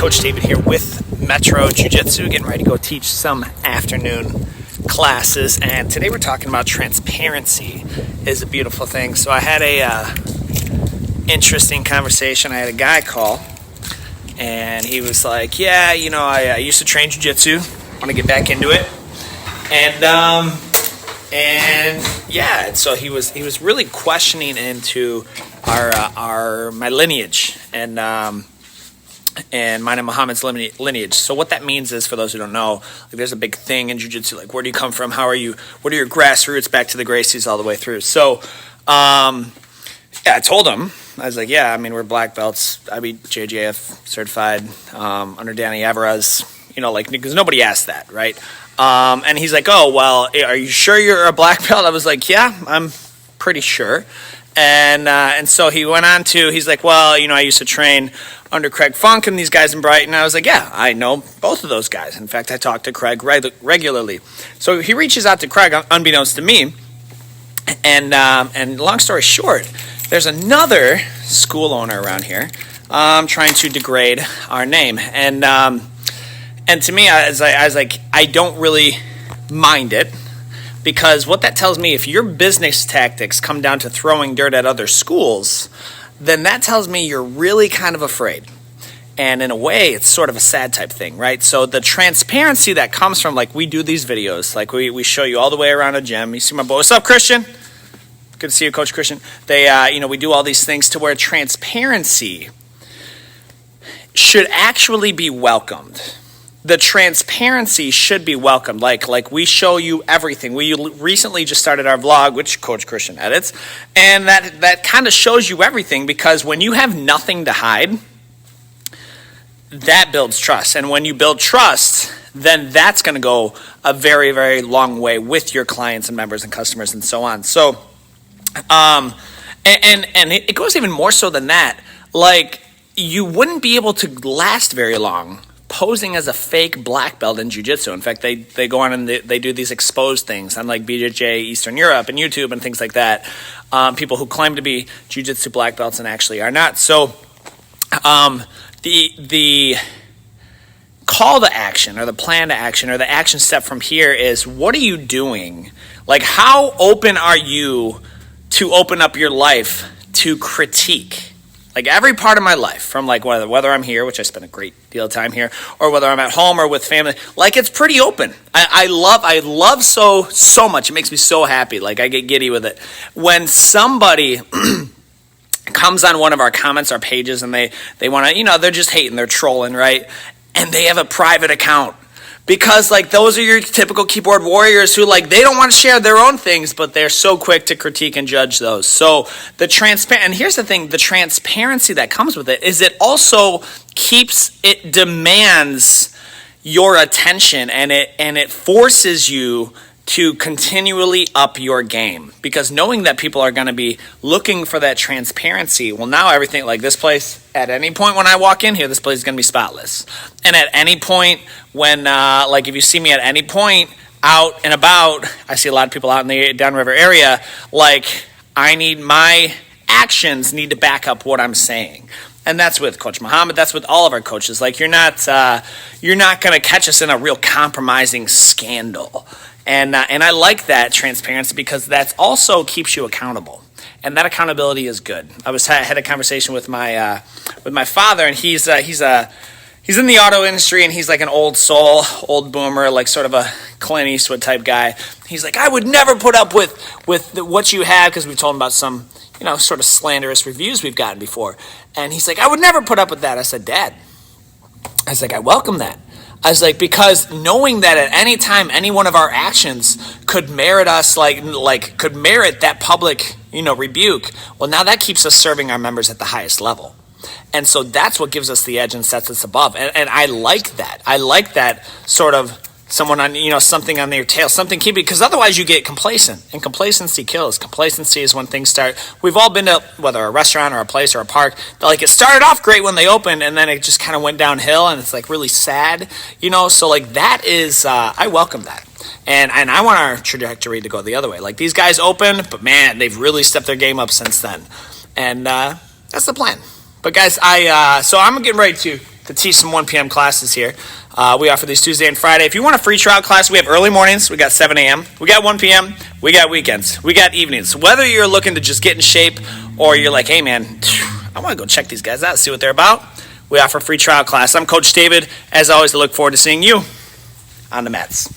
Coach David here with Metro Jiu-Jitsu, getting ready to go teach some afternoon classes. And today we're talking about transparency is a beautiful thing. So I had a interesting conversation. I had a guy call, and he was like, "Yeah, I used to train Jiu-Jitsu. Want to get back into it." And so he was really questioning into my lineage and mine and Muhammad's lineage. So what that means is, for those who don't know, like, there's a big thing in jiu-jitsu, like, where do you come from? How are you? What are your grassroots back to the Gracies all the way through? So, I told him, I was like, we're black belts. I be JJF certified, under Danny Alvarez, because nobody asked that, right? And he's like, "Oh, well, are you sure you're a black belt?" I was like, "Yeah, I'm pretty sure." And so he went on to, he's like, "Well, I used to train under Craig Funk and these guys in Brighton." I was like, "Yeah, I know both of those guys. In fact, I talk to Craig regularly." So he reaches out to Craig, unbeknownst to me. And long story short, there's another school owner around here trying to degrade our name. And to me, I was like, I don't really mind it. Because what that tells me, if your business tactics come down to throwing dirt at other schools, then that tells me you're really kind of afraid. And in a way, it's sort of a sad type thing, right? So the transparency that comes from, like, we do these videos, like we show you all the way around a gym. You see my boy, what's up, Christian? Good to see you, Coach Christian. We do all these things to where transparency should actually be welcomed. The transparency should be welcomed. Like we show you everything. We recently just started our vlog, which Coach Christian edits, and that kind of shows you everything, because when you have nothing to hide, that builds trust. And when you build trust, then that's going to go a very, very long way with your clients and members and customers and so on. So, and it goes even more so than that. Like, you wouldn't be able to last very long posing as a fake black belt in jiu-jitsu. In fact, they go on and they do these exposed things on, like, BJJ Eastern Europe and YouTube and things like that. People who claim to be jiu-jitsu black belts and actually are not. So the call to action, or the plan to action, or the action step from here is, what are you doing? Like, how open are you to open up your life to critique? Like, every part of my life, from, like, whether I'm here, which I spend a great deal of time here, or whether I'm at home or with family, like, it's pretty open. I love so much. It makes me so happy. Like, I get giddy with it. When somebody comes on one of our comments, our pages, and they want to, they're just hating, they're trolling, right? And they have a private account. Because, like, those are your typical keyboard warriors who, like, they don't want to share their own things, but they're so quick to critique and judge those. So and here's the thing, the transparency that comes with it is it also demands your attention, and it forces you to continually up your game, because knowing that people are going to be looking for that transparency, well, now everything, like, this place, at any point when I walk in here, this place is going to be spotless. And at any point when, if you see me at any point out and about, I see a lot of people out in the downriver area, like, my actions need to back up what I'm saying. And that's with Coach Muhammad. That's with all of our coaches. Like, you're not going to catch us in a real compromising scandal. And I like that transparency, because that also keeps you accountable, and that accountability is good. I had a conversation with my father, and he's in the auto industry, and he's like an old soul, old boomer, like sort of a Clint Eastwood type guy. He's like, "I would never put up with what you have," because we told him about some sort of slanderous reviews we've gotten before, and he's like, "I would never put up with that." I said, "Dad," I was like, "I welcome that." I was like, because knowing that at any time any one of our actions could merit us, could merit that public, rebuke, well, now that keeps us serving our members at the highest level. And so that's what gives us the edge and sets us above. And I like that. I like that sort of someone on, something on their tail, something keeping, because otherwise you get complacent, and complacency kills. Complacency is when things start. We've all been to, whether a restaurant or a place or a park, like, it started off great when they opened, and then it just kind of went downhill, and it's, like, really sad, so, like, that is, I welcome that. And I want our trajectory to go the other way. Like, these guys opened, but man, they've really stepped their game up since then. And that's the plan. But guys, so I'm getting ready to to teach some 1 p.m. classes here. We offer these Tuesday and Friday. If you want a free trial class, we have early mornings. We got 7 a.m. We got 1 p.m. We got weekends. We got evenings. Whether you're looking to just get in shape or you're like, hey, man, I want to go check these guys out, see what they're about, we offer a free trial class. I'm Coach David. As always, I look forward to seeing you on the mats.